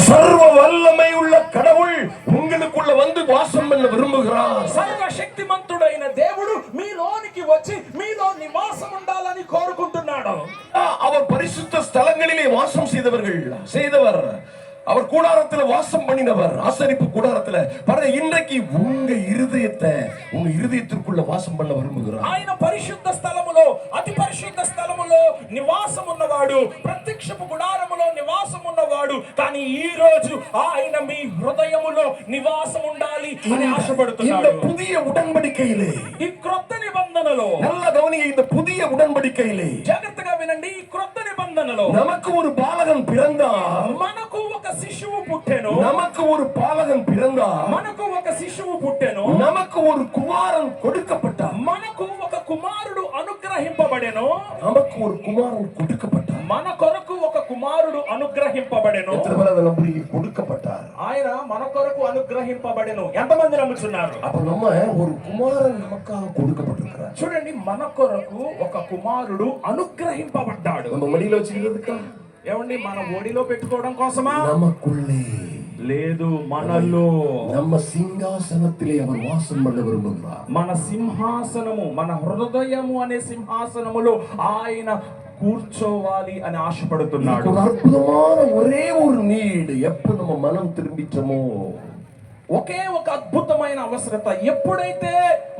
சர்வ வல்லமை உள்ள கடவுள் உங்களுக்குள்ள வந்து வாசம் பண்ண விரும்புகிறார். సర్వశక్తిమంతుడైన దేవుడు మీలోనికి వచ్చి మీలో నివాసం ఉండాలని కోరుకుంటున్నాడు. அவர் பரிசுத்த ஸ்தலங்களிலே வாசம் செய்தவர் அவர் கூடாரத்தில் வாசம் பண்ணினவர். ஆசரிப்பு கூடாரத்தில் பாருங்க, இன்றைக்கு உங்க இருதயத்திற்குள்ள வாசம் பண்ண விரும்புகிறார். ఆయన పరిశుద్ధ స్థలములో అతి పరిశుద్ధ స్థలములో నివాసం ఉన్నవాడు, ప్రత్యక్షపు గుడారములో నివాసం ఉన్నవాడు. కానీ ఈ రోజు ఆయన మీ హృదయములో నివాసం ఉండాలి అని ఆశపడుతున్నాడు. இந்த புதிய உடன்படிக்கையிலே, ఈ క్రొత్త నిబంధనలో, நல்ல கவனிங்க, இந்த புதிய உடன்படிக்கையிலே జాగ్రత్తగా వినండి, ఈ క్రొత్త నిబంధనలో நமக்கு ஒரு பாலகன் பிறந்தார், మనకు ఒక శిశువు పుట్టెను. நமக்கு ஒரு பாலகன் பிறந்தார், మనకు ఒక శిశువు పుట్టెను. நமக்கு ஒரு குமாரன் கொடுக்கப்பட்டார், మనకు ఒక కుమారుడు అనుగ్రహింపబడెను. நமக்கு ஒரு குமாரன் கொடுக்கப்பட்டார். మన కొరకు ఒక కుమారుడు అనుగ్రహింపబడెను. கொடுக்கப்பட்டார். ఆయన మన కొరకు అనుగ్రహింపబడెను. ఎంతమంది నమ్ముతున్నారు? அப்ப நம்ம ஒரு குமாரன் நமக்காக கொடுக்கப்பட்டிருக்கிறார். చూడండి, మన కొరకు ఒక కుమారుడు అనుగ్రహింపబడ్డాడు. நம்ம மடியில வச்சிக்கிறதுக்கா? ఏమండి, మన ఒడిలో పెట్టుకోవడం కోసమా? நமக்குள்ளே లేదు, మనలో. நம்ம సింహాసనத்திலே அவர் వాసం பண்ண விரும்புகிறார். మన సింహాసనము, మన హృదయము అనే సింహాసనములో ఆయన కూర్చోవాలి అని ఆశపడుతున్నాడు. ஒரு అద్భుతமான ఒరే ஒரு నీడ్, எப்ப நம்ம మనం திரும்பிட்டோமோ, ఒకే ఒక అద్భుతమైన అవసరత, ఎప్పుడైతే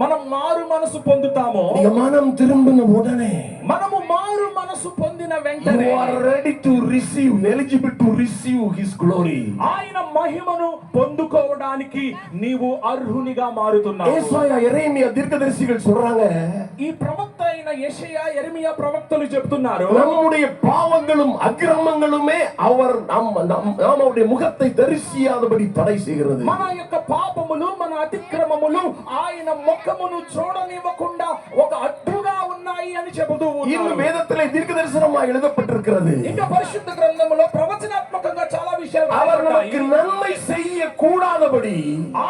మనం మారు మనసు పొందుతామో, మనం తిరుம்பிన ఉడనే, మనము మారు మనసు పొందిన వెంటనే you are ready to receive, eligible to receive his glory. ఆయన మహిమను పొందుకోవడానికి నీవు అర్హునిగా మారుతున్నావు. యేషయా, యెరెమీయా దీర్ఘదర్శిகள் சொல்றாங்க, ఈ ప్రవక్త అయిన యెషయా, యెరెమీయా ప్రవక్తలు చెప్తున్నారు, நம்முடைய பாவங்களும் அக்கிரமங்களுமே அவர் நம்முடைய முகத்தை தரிசியாதபடி தடை செய்கிறது. మన యొక్క పాపములు, మన అతిక్రమములు ఆయన ముఖమును చూడనివ్వకుండా ఒక అడ్డుగా ఉన్నాయి అని చెబుతూ ఉన్నారు. இன்னும் வேதத்திலே தீர்க்கதரிசனமாக எழுதப்பட்டிருக்கிறது. ఇంకా పరిశుద్ధ గ్రంథములో ప్రవచనాత్మకంగా చాలా విషయాలు அவர் நமக்கு நன்மை செய்ய கூடாதபடி,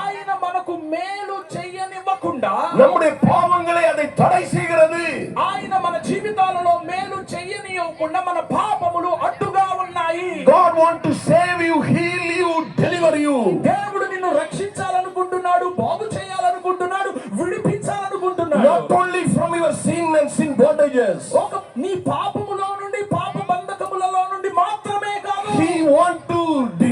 ఆయన మనకు మేలు చేయనివ్వకుండా நம்முடைய பாவங்களை அதை தடை செய்கிறது. ఆయన మన జీవితాలలో మేలు చేయనివ్వకుండా మన పాపములు అడ్డుగా ఉన్నాయి. God want to save you, heal you, deliver you. దేవుడు నిన్ను రక్షించాలనుకుంటున్నాడు, బాగు చేయాలనుకుంటున్నాడు, విడిపించాలనుకుంటున్నాడు. Not only from your sin and sin bondages. ఒక నీ పాపములో నుండి, పాప బంధకములలో నుండి మాత్రమే కాదు, He want to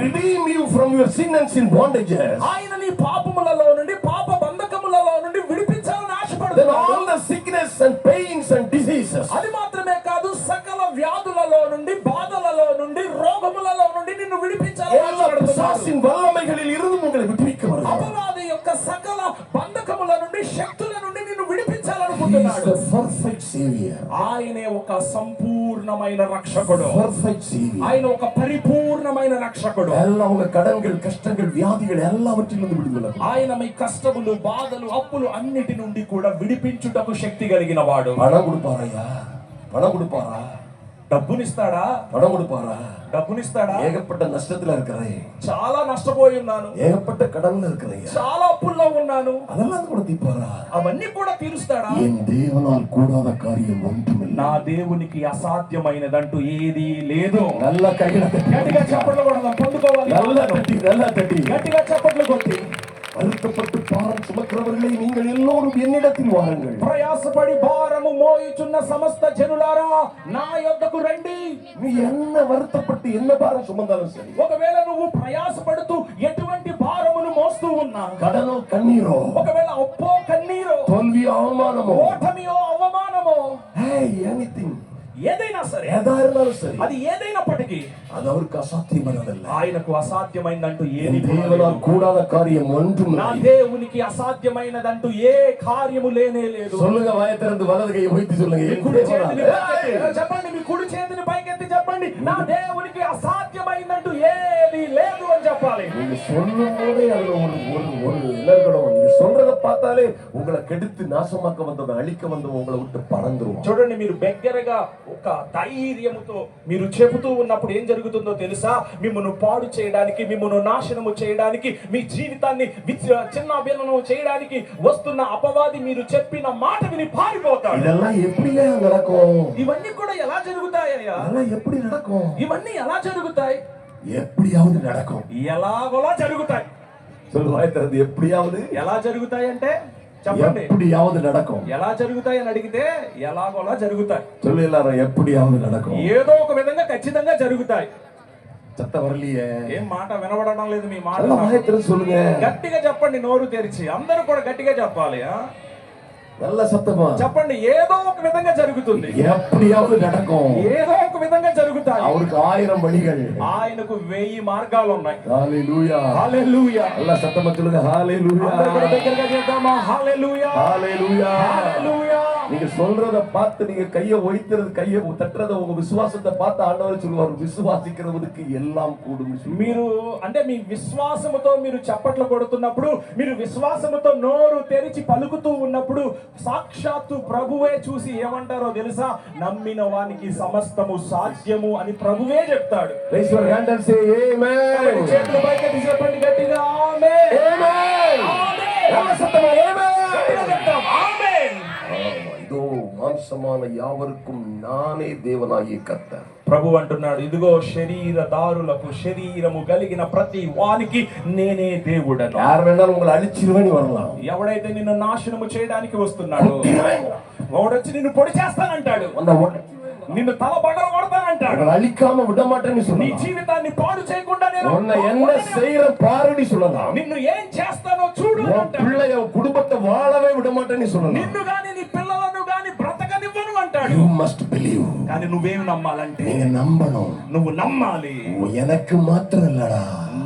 redeem you from your sin and sin bondages. ఆయన నీ పాపములలో నుండి, పాప బంధకములలో నుండి విడిపించాలని Then ఆశపడుతున్నాడు. all the sickness and pains and diseases, అది మాత్రమే కాదు, సకల వ్యాధులలో నుండి, బాధలలో నుండి, రోగములలో నుండి నిన్ను విడిపించాలని எல்லா பிசாசின் வல்லமைகளில் இருந்து உங்களை விடுவிக்க வருகிறார். అపవాది యొక్క సకల బంధకముల నుండి, శక్తుల నుండి నిన్ను He is విడిపించాలనుకుంటున్నాడు. the perfect savior. ఆయనే ఒక సంపూర్ణమైన రక్షకుడు. Perfect savior. ఆయన ఒక పరిపూర్ణమైన రక్షకుడు. எல்லா உங்க கடன்கள், கஷ்டங்கள், வியாதிகள் எல்லாவற்றிலிருந்து விடுதலை. ఆయన మీ కష్టములు, బాధలు, అప్పులు అన్నిటి నుండి కూడా విడిపించుటకు శక్తి కలిగిన వాడు. பணம் கொடுப்பாரா? பணம் கொடுப்பாரா? డబ్బునిస్తాడా? பணம் கொடுப்பாரா? డబ్బునిస్తాడా? ஏகப்பட்ட நஷ்டத்துல இருக்கிறேன், చాలా నష్టపోయి ఉన్నాను, ஏகப்பட்ட கடன்ல இருக்கிறேன், చాలా అప్పుల్లో ఉన్నాను, அதெல்லாம் கூட தீர்ப்பாரா? అవన్నీ కూడా తీరుస్తాడా? என் தேவனால் கூடாத காரியம் ஒன்றுமில்லை. నా దేవునికి అసాధ్యమైనదంటూ ఏదీ లేదు. நல்ல கையில గట్టిగా చప్పట్లు కొడదాం, పొందుకోవాలి. நல்லா தட்டி గట్టిగా చప్పట్లు కొట్టి, வருத்தப்பட்டு பாரம் சுமக்கிறவர்களை நீங்கள் எல்லோரும் என்னிடத்தில் வாருங்கள். ప్రయాసపడి భారము మోయుచున్న సమస్త జనులారా నా యొద్దకు రండి. நீ என்ன வருத்தப்பட்டு என்ன பாரம் சுமந்தாலும் சரி, ఒకవేళ నువ్వు ప్రయాసపడుతూ ఎటువంటి భారమును మోస్తూ ఉన్నా, கடனோ கண்ணீரோ, ఒకవేళ అప్పో కన్నీరో, தோல்வியோ அவமானமோ, ఓటమియో అవమానమో, எனிథింగ్, ఏదైనా సరే, ఏదా இருந்தாலும் సరే, అది ఏదైనప్పటికీ அது அவருக்கு அசாத்தியமானதல்ல. ఆయనకు అసాధ్యమైనదంటూ ఏది தேவனால் கூடாத காரியம் ஒன்றும் నా இல்லை. దేవునికి అసాధ్యమైనదంటూ ఏ కార్యము లేనే లేదు. சொல்லுங்க, வாயை திறந்து வலது கையை வைத்து சொல்லுங்க, మీ என் కుడి தேவனால். చేతిని పైకెత్తి చెప్పండి, మీ కుడి చేతిని పైకెత్తి చెప్పండి, నా దేవునికి అసాధ్యమైనట్టు ఏది లేదు అని చెప్పాలి. நீங்க சொல்லும் போதே அதுல ஒரு இலக்கணம், நீங்க சொல்றத பார்த்தாலே உங்களை கெடுத்து நாசமாக்க வந்தவன், அழிக்க வந்தவன் உங்களை விட்டு பறந்துருவான். చూడండి, మీరు దగ్గరగా ఒక ధైర్యముతో మీరు చెబుతూ ఉన్నప్పుడు ఏం జరుగుతుందో తెలుసా? మిమ్మల్ని పాడు చేయడానికి, మిమ్మల్ని నాశనము చేయడానికి, మీ జీవితాన్ని చిన్నాభిన్నం చేయడానికి వస్తున్న అపవాది మీరు చెప్పిన మాట విని పారిపోతాడు. இதெல்லாம் எப்படிங்க நடக்கும்? ఇవన్నీ కూడా ఎలా జరుగుతాయ్యా? இதெல்லாம் எப்படி நடக்கும்? ఇవన్నీ ఎలా జరుగుతాయి? எப்படியாவது நடக்கும். ఎలాగోలా జరుగుతాయి. சொல்லுவாய்த்தது எப்படியாவது, ఎలా జరుగుతాయి అంటే చెప్పండి. எப்படியாவது நடக்கும். ఎలా జరుగుతాయి అని అడిగితే ఎలాగోలా జరుగుతాయి. சொல்லு எல்லாரும், எப்படியாவது நடக்கும். ఏదో ఒక విధంగా ఖచ్చితంగా జరుగుతాయి. சத்தம் வரலையே, ఏం మాట వినబడడం లేదు మీ మాట. சொல்லுங்க, గట్టిగా చెప్పండి, నోరు తెరిచి. అందరూ కూడా గట్టిగా చెప్పాలి. நல்ல சத்தமா చెప్పండి. ఏదో ఒక విధంగా జరుగుతుంది. எப்படியாவது நடக்கும். ఏదో ఒక విధంగా జరుగుతాయి. அவருக்கு 1000 வழிகள், ఆయనకు 1000 మార్గాలు ఉన్నాయి. హల్లెలూయా, హల్లెలూయా. நல்ல சத்தமா சொல்லுங்க, ஹalleluya. అందరూ కూడా దగ్గరగా చేద్దామా? హల్లెలూయా, ஹalleluya. హల్లెలూయా. நீங்க சொல்றத பார்த்து, நீங்க கையை ஒய்த்துறது, கையை தட்டுறத, உங்க விசுவாசத்தை பார்த்து ஆண்டவர் சொல்லுவார், விசுவாசிக்கிறவனுக்கு எல்லாம் கூடும். మీరు అంటే మీ విశ్వాసముతో మీరు చప్పట్లు కొడుతున్నప్పుడు, మీరు విశ్వాసముతో నోరు తెరిచి పలుకుతూ ఉన్నప్పుడు సాక్షాత్తు ప్రభువే చూసి ఏమంటారో తెలుసా? నమ్మిన వానికి సమస్తము సాధ్యము అని ప్రభువే చెప్తాడు. Raise your hand and say amen. చేతులు పైకెత్తి చెప్పండి గట్టిగా, ఆమేన్, Amen. ఆమేన్. நல்ல சத்தமா amen. గట్టిగా చెప్తాం, ఆమేన్. இதோ மாம்சமான யாவருக்கும் நானே தேவனாகிய கர்த்தர். ప్రభు అంటున్నాడు, ఇదిగో శరీరదారులకు, శరీరము కలిగిన ప్రతి వానికి నేనే దేవుడను. யார் வேணாலும் உங்களை அழிச்சிருவேன்னு வரலாம். ఎవడైతే నిన్ను నాశనము చేయడానికి వస్తున్నాడు, వాడొచ్చి నిన్ను పొడి చేస్తానంటాడు, నిన్ను తల బగల కొడతానంటాడు, உங்களை அழிக்காம விட மாட்டேன்னு నీ சொல்லலாம். జీవితాన్ని పాడు చేయకుండా నేను உன்னை என்ன செய்யற பாருடி சொல்லலாம். నిన్ను ఏం చేస్తానో చూడు உன் అంటాడు. பிள்ளைய குடும்பத்தை வாழவே விட மாட்டேன்னு சொல்லலாம். నిన్ను గాని నీ పిల్లలను గాని బ్రతకనివ్వను అంటాడు. You must believe. కానీ నువ్వేం నమ్మాలంటే, நீங்க நம்பணும். నువ్వు నమ్మాలి. எனக்கு மாத்திரம் இல்லடா,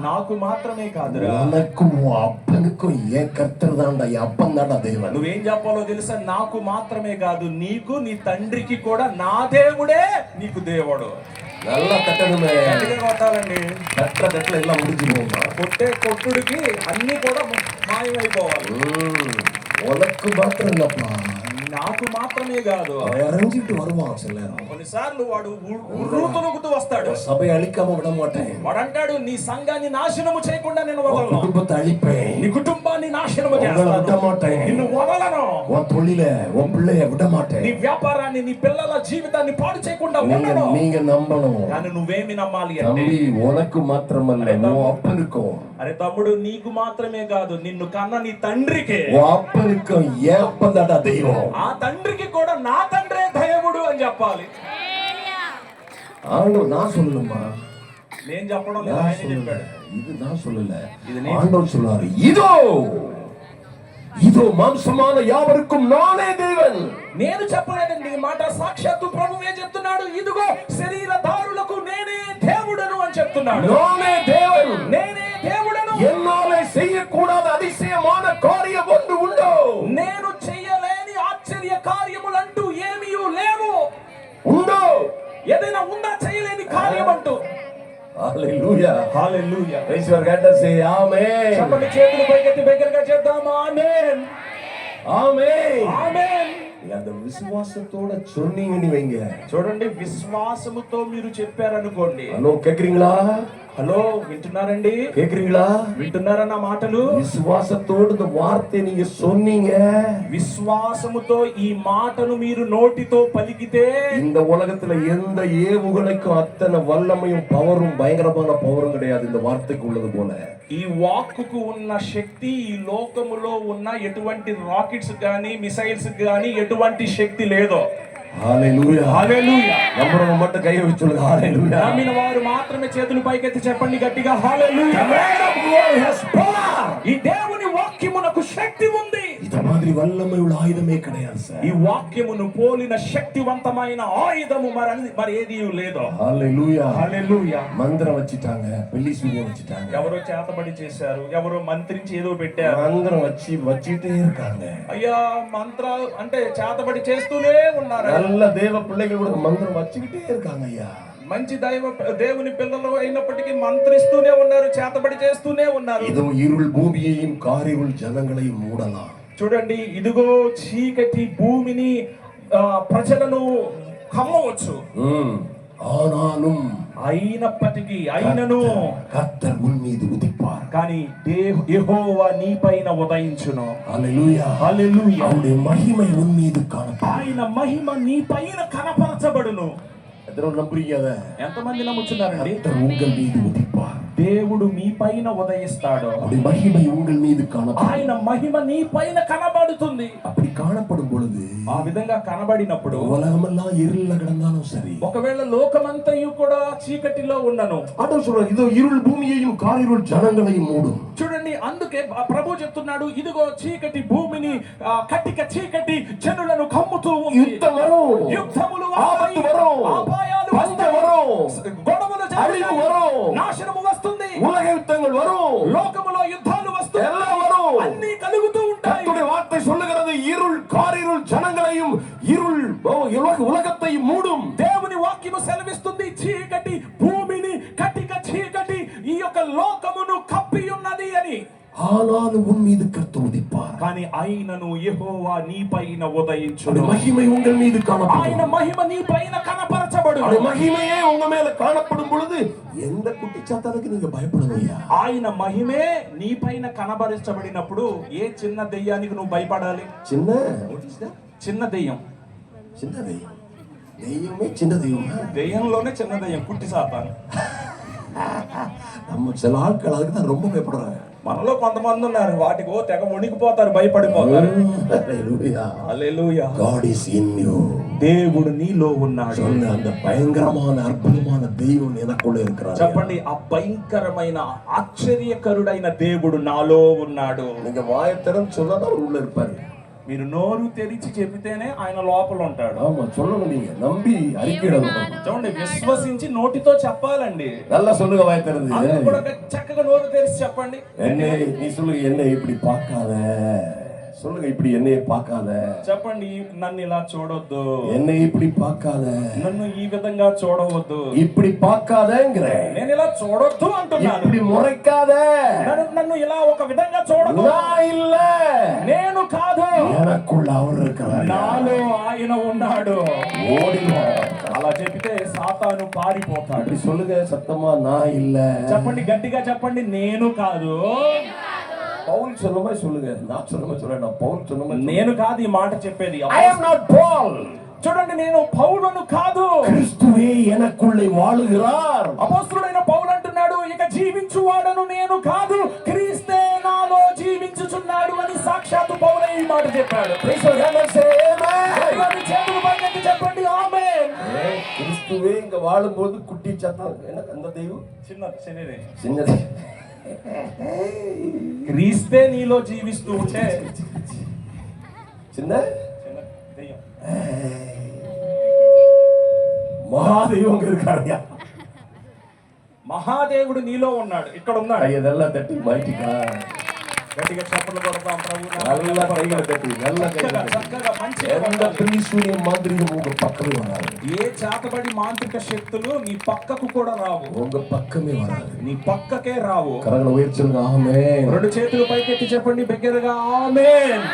నాకు మాత్రమే కాదురా, உனக்கும் உன் அப்பனுக்கும் ஏன் கர்த்தர் தான்டா, என் அப்பன் தான்டா தேவன். నువ్వేం చెప్పాలో తెలుసా? నాకు మాత్రమే కాదు, నీకు నీ తండ్రికి కూడా నా దేవుడే నీకు దేవుడు. நல்லா தட்டணுமே, గట్టిగా కొట్టాలండి. தட்டல எல்லாம் முடிஞ்சு போகுமா. కొట్టే కొట్టుడికి అన్ని కూడా మాయమైపోవాలి. உனக்கு மாத்திரம் இல்லப்பா, నాకు మాత్రమే కాదు, இறங்கிட்டு வருவான் சில நேரம். కొన్నిసార్లు వాడు ఉర్రూతునుకుతూ వస్తాడు. சபையை அழிக்காம விட மாட்டேன், వాడు అంటాడు, నీ సంఘాన్ని నాశనము చేయకుండా నేను వదలను, குடும்பத்தை அழிப்பேன், నీ కుటుంబాన్ని నాశనము உங்களை விட చేస్తాను, மாட்டேன், నిన్ను వదలను, உன் தொழில உன் பிள்ளைய விட மாட்டேன். నీ వ్యాపారాన్ని, నీ పిల్లల జీవితాన్ని పాడు చేయకుండా ఉండను. நீங்க நம்பணும். కానీ నువ్వేమి నమ్మాలి అంటే, தம்பி உனக்கு மாத்திரமல்ல, உன் அப்பனுக்கும். అరే తమ్ముడు, నీకు మాత్రమే కాదు, నిన్ను కన్న నీ తండ్రికి, உன் அப்பனுக்கும் ஏப்பந்தாடா தெய்வம். ఆ తండ్రికి కూడా నా తండ్రే దేవుడు అని చెప్పాలి. ஆண்டவர் நான் சொல்லலம்மா, నేను చెప్పడం లేదు, ఆయన చెప్పాడు. இது நான் சொல்லல, இது ஆண்டவர் சொல்றாரு, இதோ இதோ மாம்சமான யாவருக்கும் நானே தேவன். నేను చెప్పలేదండి ఈ మాట, సాక్షాత్తు ప్రభువే చెప్తున్నాడు. ఇదిగో శరీరదారులకు నేనే దేవుడను అని చెప్తున్నాడు. நானே தேவன், నేనే దేవుడను. என்னாலே செய்யக்கூடாத அதிசயமான காரியம் ஒன்று உண்டோ? నేను చెయ్యలేని ఆశ్చర్య కార్యములంటూ ఏమీ లేవు. உண்டோ? ఏదైనా ఉందా చేయలేని కార్యం అంటూ? హల్లెలూయా, హల్లెలూయా. Raise your hand and say amen. చెప్పండి, చేతులు పైకెత్తి బిగ్గరగా చేద్దాం, ఆమేన్, ஆமென். ఆమేన్. அந்த விசுவாசத்தோட சொன்னீங்கன்னு வைங்க. చూడండి, విశ్వాసముతో మీరు చెప్పారనుకోండి. ஹலோ, கேக்குறீங்களா? హలో, వింటున్నారండి? கேக்குறீங்களா? వింటున్నారన్న మాటలు? விசுவாசத்தோடு இந்த வார்த்தை நீங்க சொன்னீங்க, విశ్వాసముతో ఈ మాటను మీరు నోటితో పలికితే, இந்த உலகத்துல எந்த ஏவுகணைக்கும் அத்தனை வல்லமையும் பவரும் பயங்கரமான பவரும் கிடையாது இந்த வார்த்தைக்கு உள்ளது போல. ఈ వాక్కుకు ఉన్న శక్తి ఈ లోకములో ఉన్న ఎటువంటి రాకెట్స్ గానీ, మిసైల్స్ గానీ ఎటువంటి శక్తి లేదో. హల్లెలూయా, హల్లెలూయా. నమ్మడం மட்டும் కై வச்சு சொல்லுங்க, హల్లెలూయా. నమ్మిన వారు మాత్రమే చేతులు పైకెత్తి చెప్పండి గట్టిగా, హల్లెలూయా. The word of God has power. ఈ దేవుని వాక్యమునకు శక్తి ఉంది. இந்த மாதிரி வல்லமை உள்ள ஆயுதமே கிடையாது சார். ఈ వాక్యమును పోలిన శక్తివంతమైన ఆయుధము మరి ఏది లేదు. హల్లెలూయా, హల్లెలూయా. మంత్రం வச்சிட்டாங்க, పెళ్లి సూర్యం வச்சிட்டாங்க, ఎవరో చేతబడి చేశారు, ఎవరో మంత్రించి ఏదో పెట్టారు. మంత్రం వச்சிட்டே இருக்காங்க. అయ్యా, మంత్రాలు అంటే చేతబడి చేస్తూనే ఉన్నారు. நல்ல தேவ பிள்ளைகள் கூட మంత్రం வச்சிக்கிட்டே இருக்காங்க ஐயா. మంచి దేవుని పిల్లలు అయినప్పటికీ మంత్రిస్తూనే ఉన్నారు, చేతబడి చేస్తూనే ఉన్నారు. இதோ இருள் பூமியையும் காரிருள் ஜனங்களையும் மூடலாம். చూడండి, ఇదిగో చీకటి భూమిని ప్రజలను కమ్మవచ్చు. ஆனாலும் అయినప్పటికీ, అయినను கர்த்தர் உன் மீது உதிப்பார். కానీ యెహోవా నీ పైన ఉదయించును. హల్లెలూయా, హల్లెలూయా. அவருடைய மகிமை உன் மீது காணப்படும். ఆయన మహిమ నీ పైన కనపరచబడును. எத்தனை நம்புறீங்க? அதை ఎంతమంది నమ్ముచున్నారండి? கர்த்தர் உங்கள் மீது உதிப்பார். దేవుడు మీ పైన ఉదయిస్తాడో அவருடைய மகிமை உங்கள் மீது காணப்படும். ఆయన మహిమ నీ పైన కనబడుతుంది. அப்படி காணப்படும் பொழுது ఆ విధంగా కనబడినప్పుడు உலகமெல்லாம் இருள்ல கிடந்தாலும் சரி, ఒకవేళ లోకమంతయు కూడా చీకటిలో ఉన్నను, ஆண்டவர் சொல்றார், இதோ இருள் பூமியையும் காரிருள் ஜனங்களையும் மூடும். చూడండి అందుకే ప్రభు చెప్తున్నాడు, ఇదిగో చీకటి భూమిని కటిక చీకటి జనులను కమ్ముతూ ఉంది. யுத்தம் வரும், యుద్ధములు ఆపత్తు వரும், అపాయాలు పందెం వரும், గొడవలు అழிவு వரும், నాశనము వస్తుంది, உலக யுத்தங்கள் வரும், లోకములో యుద్ధాలు వస్తాయి, எல்லாம் வரும். అన్ని కలుగుతూ ఉంటాయి. கர்த்தருடைய வார்த்தை சொல்லுகிறது, இருள் காரிருள் ஜனங்களையும் இருள் உலகத்தையும் மூடும். దేవుని వాక్యము సెలవిస్తుంది, చీకటి భూమిని కటిక చీకటి ఈ యొక్క లోకమును కప్పి ఉన్నది అని. ஆனாலும் உன் மீது கர்த்தர் உதிப்பார். కానీ ఆయనను యెహోవా నీ పైన ఉదయించును. மகிமை உங்கள் மீது காணப்படும். ఆయన మహిమ నీ పైన కనపరచబడును. அந்த மகிமையே உங்க மேல காணப்படும் பொழுது எந்த குட்டிச்சாத்தானுக்கு நீங்க பயப்படணும்யா. ఆయన మహిమే నీ పైన కనబరచబడినప్పుడు ఏ చిన్న దెయ్యానికి నువ్వు భయపడాలి? చిన్న చిన్న దెయ్యం, చిన్న దెయ్యం, దెయ్యమే చిన్న దెయ్యం. దెయ్యంలోనే చిన్న దెయ్యం కుట్టి సాతాను. நம்ம சில ஆட்கள் அதுக்கு தான் ரொம்ப பயப்படுறாங்க. మనలో కొంతమంది ఉన్నారు, వాటికి తెగ మునిగిపోతారు, భయపడిపోతారు. హల్లెలూయా, హల్లెలూయా. God is in you. దేవుడు నీలో ఉన్నాడు. அந்த பயங்கரமான அற்புதமான தெய்வம் எனக்குள்ள இருக்கிறார். చెప్పండి, ఆ భయంకరమైన ఆశ్చర్యకరుడైన దేవుడు నాలో ఉన్నాడు. நீங்க வாயை திறந்து சொன்னாதான் அவர் உள்ள இருப்பாரு. మీరు నోరు తెరిచి చెబితేనే ఆయన లోపల ఉంటాడు. ஆமா, சொல்லணும், நீங்க நம்பி அறிக்கையிடணும். చూడండి, విశ్వసించి నోటితో చెప్పాలండి. நல்லா சொல்லுங்க, வாயை திறந்து. అందరూ కూడా చక్కగా నోరు తెరిచి చెప్పండి. என்னை நீ சொல்லுங்க, என்னை இப்படி பார்க்காத. சொல்லுங்க, இப்படி என்னைய பார்க்காத. చెప్పండి, నన్ను ఇలా చూడొద్దు, என்னை இப்படி பார்க்காத, నన్ను ఈ విధంగా చూడవద్దు, இப்படி பார்க்காதங்கற. నేను ఇలా చూడొద్దు అంటున్నాను. இப்படி முறைக்காத, నన్ను ఇలా ఒక విధంగా చూడదు. நான் இல்ல, నేను కాదు, எனக்குள்ள அவர் இருக்கிறார். నాలో ఆయన ఉన్నాడు. ஓடிவா. అలా చెప్తే సాతాను పారిపోతాడు. இப்படி சொல்லுங்க சத்தமா, நான் இல்ல. చెప్పండి, గట్టిగా చెప్పండి, నేను కాదు. పౌలు சொன்னమే சொல்லுங்க, நான் சொன்னమే சொல்றேன். நான் పౌలు சொன்னమే, నేను కాదు ఈ మాట చెప్పేది. I am not Paul. చూడండి, నేను పౌలును కాదు, క్రీస్తువే எனக்குள்ளே వాழுகிறார். అపొస్తలుడైన పౌలు అంటున్నాడు, ఇక జీవించువాడను నేను కాదు, క్రీస్తే నాలో జీవించుచున్నాడు అని సాక్షాత్తు పౌలే ఈ మాట చెప్పాడు. చెప్పండి ఆమేన్. క్రీస్తువే இங்க வாழும்போது குட்டி சத்தம் எனக்கு அந்த தெய்வம் చిన్నది చిన్నది. క్రీస్తే నీలో జీవిస్తూ ఉంటే చిన్న దెయ్యం, మహాదైవం இருக்காருயா. మహాదేవుడు నీలో ఉన్నాడు, ఇక్కడ ఉన్నాడు. இதெல்லாம் தட்டி மைட்டிக்கா గట్టిగా చప్పట్లు కొడతాం ప్రభు. நல்ல கைகளை தட்டி, நல்ல கைகளை చక్కగా మంచిగా எந்த பிரிசூரிய மாந்திரிகம் உங்க பக்கமே வராது. ఏ చాతబడి మాంత్రిక శక్తులు నీ పక్కకు కూడా రావు, உங்க பக்கமே வராது, నీ పక్కకే రావు. కరగల ఉయర్చుగా ఆమేన్. రెండు చేతులు పైకెత్తి చెప్పండి బిగ్గరగా ఆమేన్.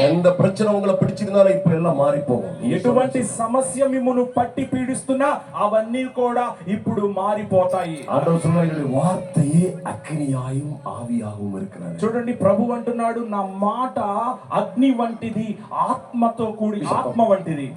எந்த பிரச்சனை உங்களை பிடிச்சிருந்தாலும் இப்ப எல்லாம் மாறி போகும். ఎటువంటి సమస్య మిమ్మును పట్టి పీడిస్తున్నా అవన్నీ కూడా ఇప్పుడు మారిపోతాయి. ஆண்டவர் சொல்றாரு, வார்த்தையே அக்னியாயும் ஆவியாகவும் இருக்கிறது. చూడండి, ప్రభు అంటున్నాడు, నా మాట అగ్ని వంటిది, ఆత్మతో కూడి ఆత్మ వంటిది.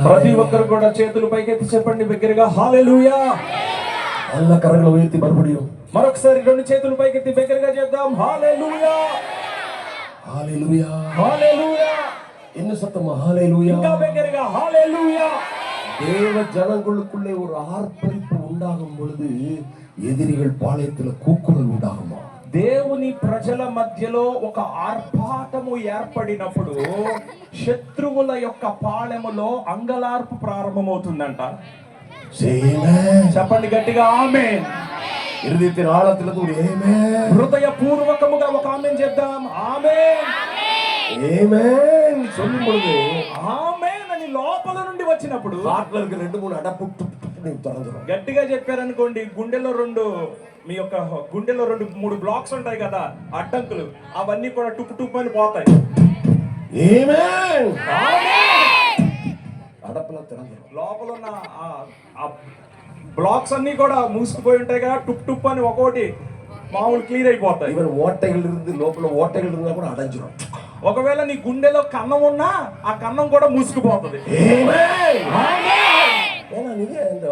ప్రతి ఒక్కరు కూడా చేతులు పైకెత్తి చెప్పండి బిగ్గరగా హల్లెలూయా. நல்ல கரங்களை உயர்த்தி மறுபடியும் మరొకసారి రెండు చేతులు పైకెత్తి బిగ్గరగా చేద్దాం హల్లెలూయా, ஹalleluya, హల్లెలూయా. என்ன சத்தமா ஹalleluya. ఇంకా బిగ్గరగా హల్లెలూయా. தேவ ஜனங்களுக்குள்ளே ஒரு ஆர்ப்பரிப்பு உண்டாகும் பொழுது எதிரிகள் பாளையத்தில் கூக்குரல் உண்டாகுமா? దేవుని ప్రజల మధ్యలో ఒక ఆర్భాటము ఏర్పడినప్పుడు శత్రువుల యొక్క పాళెములో అంగలార్పు ప్రారంభమవుతుందంట. చెప్పండి గట్టిగా ఆమేన్. இருதயத்தின் ஆழத்திலிருந்து ஒரு ஆமென், హృదయ పూర్వకముగా ఒక ఆమేన్ చెప్దాం. ఆమేన్ ஆமென் சொல்லும் பொழுது ఆమేన్ అని లోపల నుండి వచ్చినప్పుడు హార్ట్లకు 2-3 అడపు டப்புன்னு திறந்துடும். గట్టిగా చెప్పారనుకోండి, మీ యొక్క గుండెలో 2-3 బ్లాక్స్ ఉంటాయి కదా, అడ్డంకులు, అవన్నీ కూడా టుప్పు టుప్పు అని పోతాయి. ఆమేన్. అడపలా తిరగదు. లోపల ఉన్న ఆ బ్లాక్స్ అన్ని కూడా మూసుకుపోయి ఉంటాయి కదా, టుప్ టుప్ అని ఒక్కోటి మామూలు క్లియర్ అయిపోతాయి. ఈవెన్ ఓటైలు ఇருந்து లోపల ఓటైలు இருந்தா కూడా అడஞ்சிரும். ఒకవేళ నీ గుండెలో కన్నం ఉన్నా ఆ కన్నం కూడా మూసుకుపోతుంది.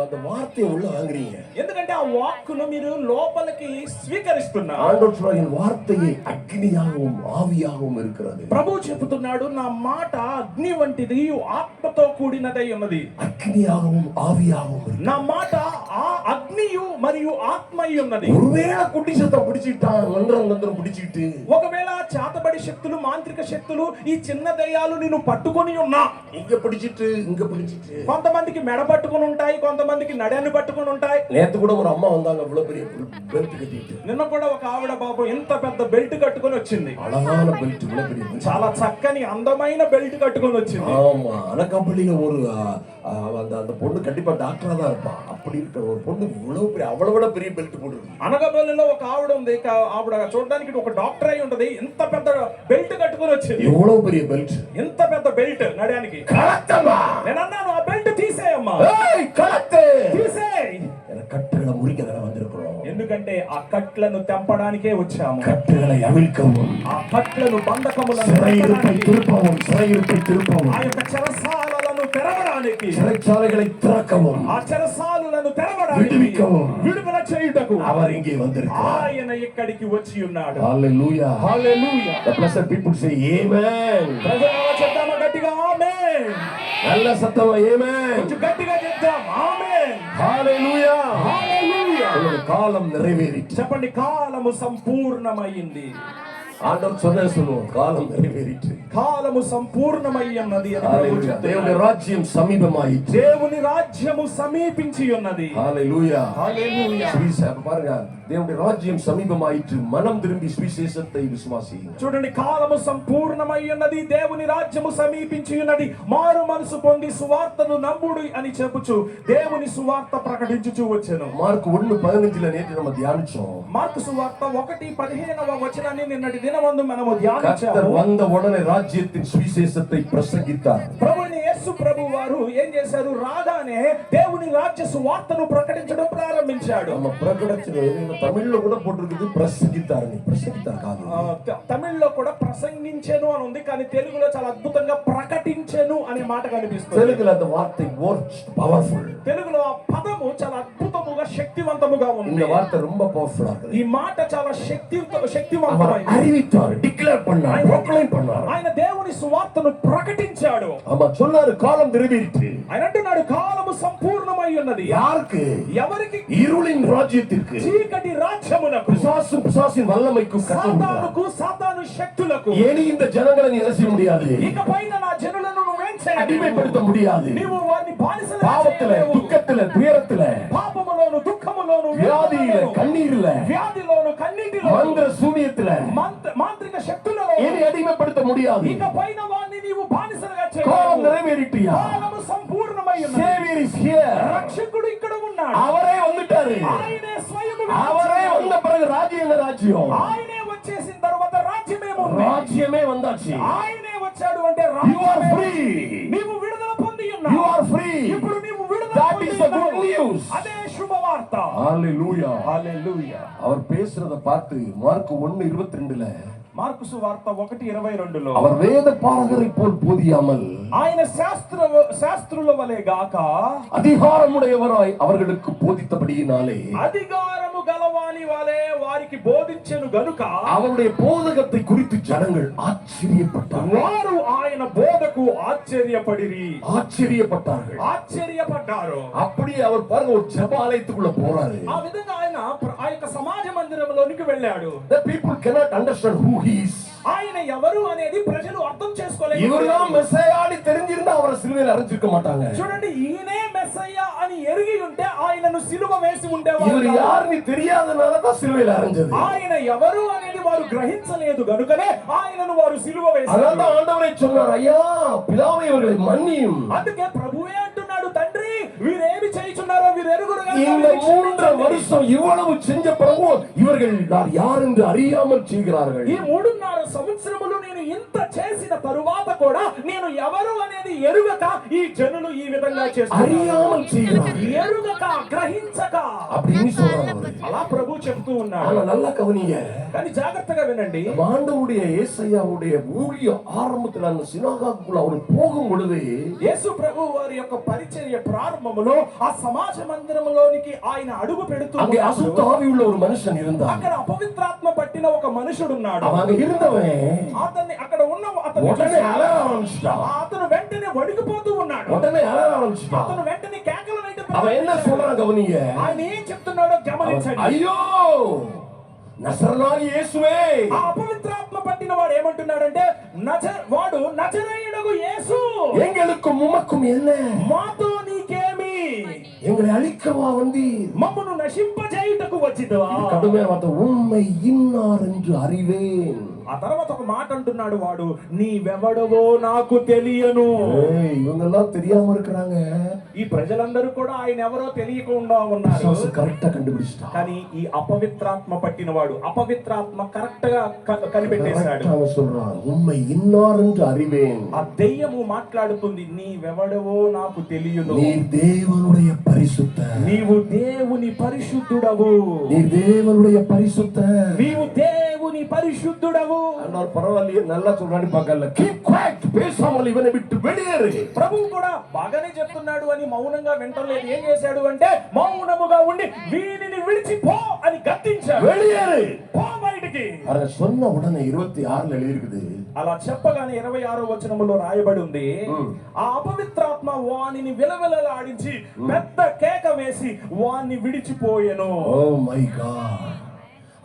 அந்த வார்த்தையை உள்ள வாங்குறீங்க. ఎందుకంటే ఆ వాక్కును మీరు లోపలికి స్వీకరిస్తున్నారు. ஆண்டவர் சொல்றார், என் வார்த்தையே அக்னியாகவும் ஆவியாகவும் இருக்கிறது. ప్రభు చెబుతున్నాడు, నా మాట అగ్ని వంటిది, ఆత్మతో కూడినదై ఉన్నది. అగ్నియాகவும் ఆవియాகவும். నా మాట ఆ అగ్నియు మరియు ఆత్మై ఉన్నది. ஒருவேளை குட்டி சத்தம் பிடிச்சிட்டான், மந்திரம் பிடிச்சிட்டு, ఒకవేళ చేతబడి శక్తులు, మాంత్రిక శక్తులు, ఈ చిన్న దయ్యాలు నిన్ను పట్టుకొని ఉన్నా, இங்க பிடிச்சிட்டு இங்க பிடிச்சிட்டு, కొంతమందికి మెడ పట్టుకొని ఉంటాయి, కొంతమందికి నడని పట్టుకొని ఉంటాయి. நேத்து கூட ஒரு அம்மா வந்தாங்க, அவ்வளவு பெரிய பெல்ட் கட்டிட்டு. నిన్న కూడా ఒక ఆవిడ బాబు ఎంత పెద్ద బెల్ట్ కట్టుకొని వచ్చింది. அழகான பெல்ட், இவ்வளவு பெரிய பெல்ட், చాలా చక్కని అందమైన బెల్ట్ కట్టుకొని వచ్చింది. ஆமா, அனகம்பளியில ஒரு அந்த பொண்ணு கண்டிப்பா டாக்டரா தான் இருப்பா. அப்படி இருக்கிற ஒரு பொண்ணு இவ்வளவு பெரிய, அவ்வளவு விட பெரிய பெல்ட் போட்டுருக்கு. అనగబల్లిలో ఒక ఆవిడ ఉంది, ఆవిడ చూడడానికి ఒక డాక్టర్ అయి ఉంటది, ఎంత పెద్ద బెల్ట్ కట్టుకొని వచ్చింది. எவ்வளவு பெரிய பெல்ட், ఎంత పెద్ద బెల్ట్ నడడానికి. கலத்தமா, నేను అన్నాను, ఆ బెల్ట్ తీసేయమ్మా, ஏய் கலத்து, తీసేయ్. கட்டுகளை முறிக்க தர வந்திருக்கிறோம். ఎందుకంటే ఆ కట్లను తెంపడానికే వచ్చాము. கட்டுகளை அவிழ்க்கவும், ఆ కట్లను, బంధకములను, சிறையிருப்பை திருப்பவும், ఆ యొక్క చెరసాలను తెరవడానికి, சிறைச்சாலைகளை திறக்கவும், ఆ చెరసాలను తెరవడానికి, విడుదల చేయుటకు அவர் இங்கே வந்திருக்கிறார். ఆయన ఇక్కడికి వచ్చి ఉన్నాడు. హల్లెలూయా, హల్లెలూయా. The blessed people say amen. ప్రజలారా చెప్తామా గట్టిగా ఆమేన్. நல்ல சத்தமா amen. కొంచెం గట్టిగా చెప్తాం ఆమేన్. హల్లెలూయా, హల్లెలూయా. కాలం నెరవేరిட்டு. చెప్పండి, కాలము సంపూర్ణమైంది. ஆண்டவர் சொல்லுவோம், காலம் நிறைவேறிட்டு, కాలము సంపూర్ణమై ఉన్నది. దేవుని రాజ్యం సమీపమాయిற்று, దేవుని రాజ్యము సమీపించి ఉన్నది. హల్లెలూయా, హల్లెలూయా. பாருங்க, దేవుని రాజ్యం సమీపమాయిற்று, மனம் திரும்பி சுவிசேஷத்தை விசுவாசியுங்கள். చూడండి, కాలము సంపూర్ణమై ఉన్నది, దేవుని రాజ్యము సమీపించి ఉన్నది, మారు మనసు పొంది సువార్తను నమ్ముడు అని చెప్పుచు దేవుని సువార్త ప్రకటించుచు వచ్చెను. మార్కు 1:15 నేటి நம்ம தியானிச்சோம். మార్కు సువార్త 1:15 వచనాన్ని నిన్నటి దినమందు మనము ధ్యానించాము. కర్తర్ వంద ఉడనే రాజ్యத்தின் சுவிசேஷத்தை பிரசங்கித்தார். ప్రభువైన యేసు ప్రభు వారు ఏం చేశారు? రాగానే దేవుని రాజ్య సువార్తను ప్రకటించడం ప్రారంభించాడు. நம்ம பிரகடனத்துல தமிழ்ல கூட போட்டுருக்குது பிரசங்கித்தார். பிரசங்கித்தார் కాదు, తమిళ్లో కూడా ప్రసంగించెను అని ఉంది, కానీ తెలుగులో చాలా అద్భుతంగా ప్రకటించెను అనే మాట కనిపిస్తుంది. తెలుగులో அந்த வார்த்தை పవర్ఫుల్. తెలుగులో ఆ పదము చాలా అద్భుతముగా, శక్తివంతముగా ఉంది. இந்த வார்த்தை ரொம்ப பவர்ஃபுல்லா இருக்கு. ఈ మాట చాలా శక్తివంతమైనది. அறிவித்தார், டிக்ளேர் பண்ணார், ப்ரோக்ளைம் பண்ணார். ఆయన దేవుని సువార్తను ప్రకటించాడు. ஆமா, சொன்னாரு, காலம் நிறைவேறிற்று. ఆయన అంటున్నాడు, కాలము సంపూర్ణమై ఉన్నది. யாருக்கு? ఎవరికి? இருளின் ராஜ்யத்திற்கு, చీకటి రాజ్యమునకు, பிசாசின் வல்லமைக்கு, సాతానుకు, సాతాను శక్తులకు. ஏனி இந்த ஜனங்களை நீ என்ன செய்ய முடியாது, ఇకపైన నా జనులను నువ్వేం చేయలేవు, அடிமைப்படுத்த முடியாது. నీవు వారిని బానిసలుగా பாவத்திலே, చేయలేవు. துக்கத்திலே, துயரத்திலே, పాపములోను, దుఃఖములోను, வியாதியிலே, கண்ணீரிலே, వ్యాధిలోను, కన్నీటిలో, மந்திர சூனியத்திலே, మాంత్రిక శక్తులలో ஏனி அடிமைப்படுத்த முடியாது. ఇకపైన వారిని నీవు బానిసలుగా காலம் చేయలేవు. நிறைவேறிட்டியா? కాలము సంపూర్ణమై ఉన్నది. Savior is here. రక్షకుడు ఇక్కడ ఉన్నాడు. அவரே வந்துட்டாரு. ఆయనే స్వయముగా அவரே வந்த பிறகு ராஜ்யம் என்ன ராஜ்யம்? ఆయనే వచ్చేసిన తర్వాత రాజ్యమేమో ராஜ்யமே வந்தாச்சு. ఆయనే వచ్చాడు అంటే You are free. నీవు విడుదల పొంది ఉన్నావు. You are free. ఇప్పుడు నీవు విడుదల That పొంది is the good ఉన్నావు. news. అదే శుభవార్త. Hallelujah. హల్లెలూయా. அவர் பேசுறத பார்த்து மார்க் 1:22 మార్కు సువార్త 1:22లో அவர் வேத பாரகரை போல் போதியாமல் ఆయన శాస్త్రుల వలె గాక அதிகாரமுடையவராய் அவர்களுக்கு போதித்தபடியினாலே అధికారము గలవాని వలె వారికి బోధించెను గనుక அவருடைய போதகத்தை குறித்து ஜனங்கள் ஆச்சரியப்பட்டார்கள். వారు ఆయన బోధకు ఆశ్చర్యపడ్డారు. அப்படியே அவர் பாருங்க, ஒரு ஜெப ஆலயத்துக்குள்ள போறாரு. ఆ విధంగా ఆయన ఆ యొక్క సమాజ మందిరంలోనికి వెళ్ళాడు. The people cannot understand who he is. ఆయన ఎవరు అనేది ప్రజలు అర్థం చేసుకోలేదు. இவர்தான் மெஸ்ஸையாని தெரிஞ்சிருந்தா அவரை சிலுவையில் அறைஞ்சிருக்க மாட்டாங்க. చూడండి, ఈయనే మెస్సయ్య అని ఎరిగి ఉంటే ఆయనను సిలువ వేసి ఉండేవారు. இவர் யாருன்னு தெரியாதனால தான் சிலுவையில் அறைஞ்சது. ఆయన ఎవరు అనేది వారు గ్రహించలేదు గనుకనే ఆయనను వారు సిలువ వేశారు. అదంతా ఆండవరే சொன்னார், ஐயா பிதாவே இவர்களை மன்னியும். అందుకే ప్రభువే అంటున్నాడు, తండ్రి వీరేమి చేయుచున్నారో వీరు இந்த 3 வருஷம் இவ்வளவு செஞ்ச பிறகு இவர்கள் நான் யார் என்று அறியாமல் செய்கிறார்கள். ఈ 3.5 సంవత్సరములు నేను ఇంత చేసిన తరువాత కూడా నేను ఎవరు అనేది ఎరుగక ఈ జనులు ఈ విధంగా చేస్తున్నారు. அறியாமல் செய்கிறார்கள். ఎరుగక గ్రహించక அப்படின்னு சொல்றாங்க. అలా ప్రభు చెప్తూ ఉన్నాడు. ஆனா நல்லா கவனிங்க. కానీ జాగ్రత్తగా వినండి. ஆண்டவருடைய యేసయ్యவுடைய ஊழிய ஆரம்பத்துல அந்த சினாகாகுக்குள்ள அவர் போகும் பொழுது యేసు ప్రభు వారి యొక్క పరిచర్య ప్రారంభములో ఆ సమాజ మందిరములోనికి ఆయన అడుగు పెడుతూ அங்கே அசுத்த ஆவி உள்ள ஒரு மனுஷன் இருந்தான். అక్కడ అపవిత్రాత్మ పట్టిన ఒక మనుషుడు ఉన్నాడు. அவன் அங்க இருந்தவன் అతన్ని అక్కడ ఉన్న உடனே அலற ஆரம்பிச்சிட்டான். అతను వెంటనే వణికిపోతూ ఉన్నాడు. உடனே அலற ஆரம்பிச்சிட்டான். అతను వెంటనే కేకలు వేయడం. அவன் என்ன சொல்றான் கவனிங்க. ఆయన ఏం చెప్తున్నాడో గమనించండి. అయ్యో నజరేయుడైన యేసువే. ఆ అపవిత్రాత్మ పట్టిన వాడు ఏమంటున్నాడంటే వాడు నజరేయుడగు యేసు, எங்களுக்கும் உமக்கும் என்ன? మాతో నీకేమి? எங்களை அழிக்கவா வந்தீர்? మమ్మను నశింపజేయుటకు వచ్చిదవా? కడుమే వాత ఉమ్மை ఇన్నార్ என்று அறிவேன். ఆ తర్వాత ఒక మాట అంటున్నాడు వాడు, నీవెవడవో నాకు తెలియను. இவங்கெல்லாம் தெரியாம இருக்கிறாங்க. ఈ ప్రజలందరూ కూడా ఆయన ఎవరో తెలియకుండా ఉన్నారు. కరెక్టా కண்டுபிடிச்சிட்டான். కానీ ఈ అపవిత్రాత్మ పట్టిన వాడు అపవిత్రాత్మ కరెక్ట్ గా కనిపెట్టేశాడు. சொல்றான் உம்மை இன்னார் என்று அறிவேன். ఆ దెయ్యము మాట్లాడుతుంది, నీవెవడవో నాకు తెలియను. நீர் தேவனுடைய பரிசுத்தர். నీవు దేవుని పరిశుద్ధుడవు. நீர் தேவனுடைய பரிசுத்தர். నీవు దేవుని పరిశుద్ధుడవు. అన్నారు పర్వాలేదు నల్లా చూడండి పక్కల కీప్ క్వైట్ పేసామలు ఇవన్నీ విట్టు వెళ్ళేరు. ప్రభువు కూడా బాగానే చెప్తున్నాడు అని మౌనంగా వింటలేదు. ఏం చేశాడు అంటే మౌనముగా ఉండి వీనిని విడిచిపో అని గద్దించాడు. వెళ్ళేరు పో బయటికి. అలా சொன்ன உடனே 26ல எழுதிருக்குது. అలా చెప్పగానే 26వ వచనములో రాయబడి ఉంది, ఆ అపవిత్రాత్మ వానిని విలవిలలాడించి పెద్ద కేక వేసి వాన్ని విడిచిపోయెను. Oh my God.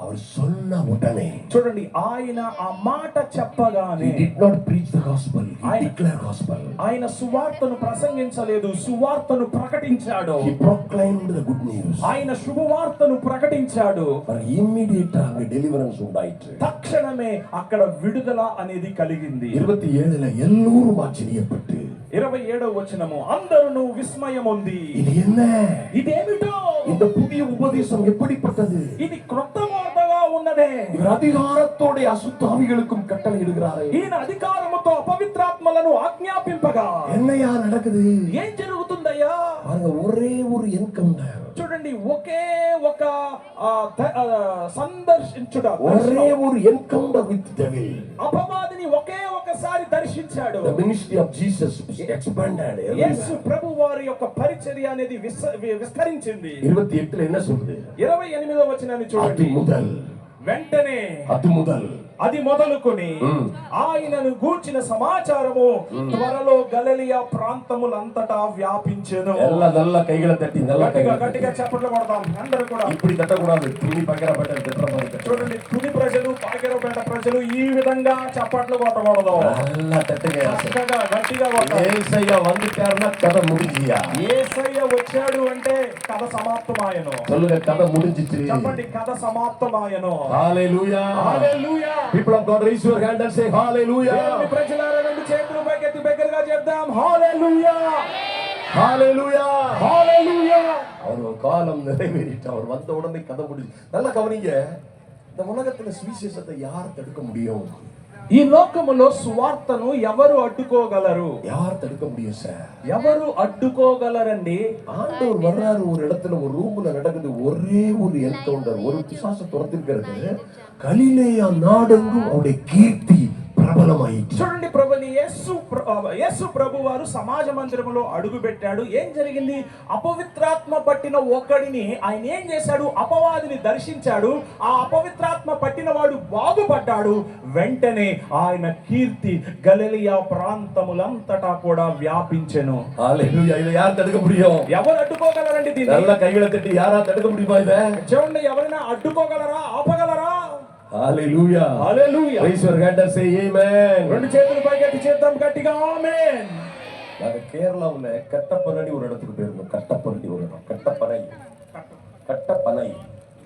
அவர் சொன்ன உடனே చూడండి, ఆయన ఆ మాట చెప్పగానే he did not preach the gospel, he declared gospel. ఆయన సువార్తను ప్రసంగించలేదు, సువార్తను ప్రకటించాడు. he proclaimed the good news. ఆయన శుభవార్తను ప్రకటించాడు. మరి ఇమ్మీడియట్ గా డెలివరెన్స్ ఉండాయిట్టు. తక్షణమే అక్కడ విడుదల అనేది కలిగింది. 27ல எல்லோரும் ஆச்சரியப்பட்டு 27వ వచనము, అందరూ విస్మయం ఉంది. இது என்ன? ఇదేమిటో? இந்த புதிய உபதேசம் எப்படிப்பட்டது? ఇది క్రొత్త వార్తగా ఉన్నదే. இவர் அதிகாரத்தோட அசுத்தாவிகளுக்கும் கட்டளை இடுகிறாரே. ఈయన అధికారముతో అపవిత్రాత్మలను ఆజ్ఞాపింపగా என்னையா நடக்குது? ఏం జరుగుతుందయ్యా? பாருங்க, ஒரே ஒரு என்கவுண்டர். చూడండి, ఒకే ఒక సందర్శించుట, ஒரே ஒரு என்கவுண்டர் வித் டெவில். అపవాదిని ఒకే ఒకసారి దర్శించాడు. The ministry of Jesus expanded. యేసు ప్రభు వారి యొక్క పరిచర్య అనేది విస్తరించింది. 28ல என்ன சொல்லுது? 28వ వచనాన్ని చూడండి. వెంటనే అది మొదలుకొని ఆయనను గూర్చిన సమాచారము త్వరలో గలిలయ ప్రాంతములంతటా వ్యాపించెను. నల్ల కైగల తట్టి గట్టిగా చప్పట్లు కొడదాం అందరూ కూడా. ఇప్పుడు తట్టకూడదు. తుని పగరబడ్డ చూడండి, తుని ప్రజలు పాకిరపేట ప్రజలు ఈ విధంగా చప్పట్లు కొట్టకూడదు. గట్టిగా కొట్టాలి. యేసయ్య வந்துட்டார்னா కథ ముగిజియా. యేసయ్య వచ్చాడు అంటే కథ సమాప్తమాయను. சொல்லுங்க, కథ ముగిజిச்சு. చెప్పండి, కథ సమాప్తమాయను. హల్లెలూయా. హల్లెలూయా. People of God, raise your hand and say hallelujah. దేవుని ప్రజలారా రెండు చేతులు పైకెత్తి బిగ్గరగా చెప్దాం, హల్లెలూయా. హల్లెలూయా. హల్లెలూయా. அவர் காலம் நிறைவேறிட்டு அவர் வந்த உடனே கதை முடிஞ்சு. நல்லா கவனிங்க, இந்த உலகத்துல சுவிசேஷத்தை யார் தடுக்க முடியும்? ఈ లోకములో సువార్తను ఎవరు అడ్డుకోగలరు? யார் தடுக்க முடியும் சார்? ఎవరు అడ్డుకోగలరండి? ஆண்டவர் வர்றாரு, ஒரு இடத்துல ஒரு ரூம்ல நடக்குது, ஒரே ஒரு என்கவுண்டர். ஒரு பிசாச துரத்திருக்கிறது. கலிலேயா நாடெங்கும் அவருடைய கீர்த்தி ప్రబలమైంది. చూడండి, ప్రభుని యేసు ప్రభు వారు సమాజ మందిరములో అడుగు పెట్టాడు. ఏం జరిగింది? అపవిత్రాత్మ పట్టిన ఒకడిని ఆయన ఏం చేశాడు? అపవాదిని దర్శించాడు. ఆ అపవిత్రాత్మ పట్టిన వాడు బాగుపడ్డాడు. వెంటనే ఆయన కీర్తి గలిలయ ప్రాంతములంతటా కూడా వ్యాపించెను. హల్లెలూయా. ఇది యార్ తడక முடியும்? ఎవరు అడ్డుకోగలరండి దీన్ని? நல்ல கைகளை தட்டி யாரா தடுக்க முடியுமா இத? చూడండి, ఎవరైనా అడ్డుకోగలరా? ఆపగలరా? హల్లెలూయా. హల్లెలూయా. Raise your hand and say amen. రెండు చేతులు పైకెత్తి చేద్దాం గట్టిగా ఆమేన్. நாங்க கேரளாவுல கட்டப்பனடி ஒரு இடத்துக்கு போயிருந்தோம். கட்டப்பனடி ஒரு இடம். கட்டப்பனை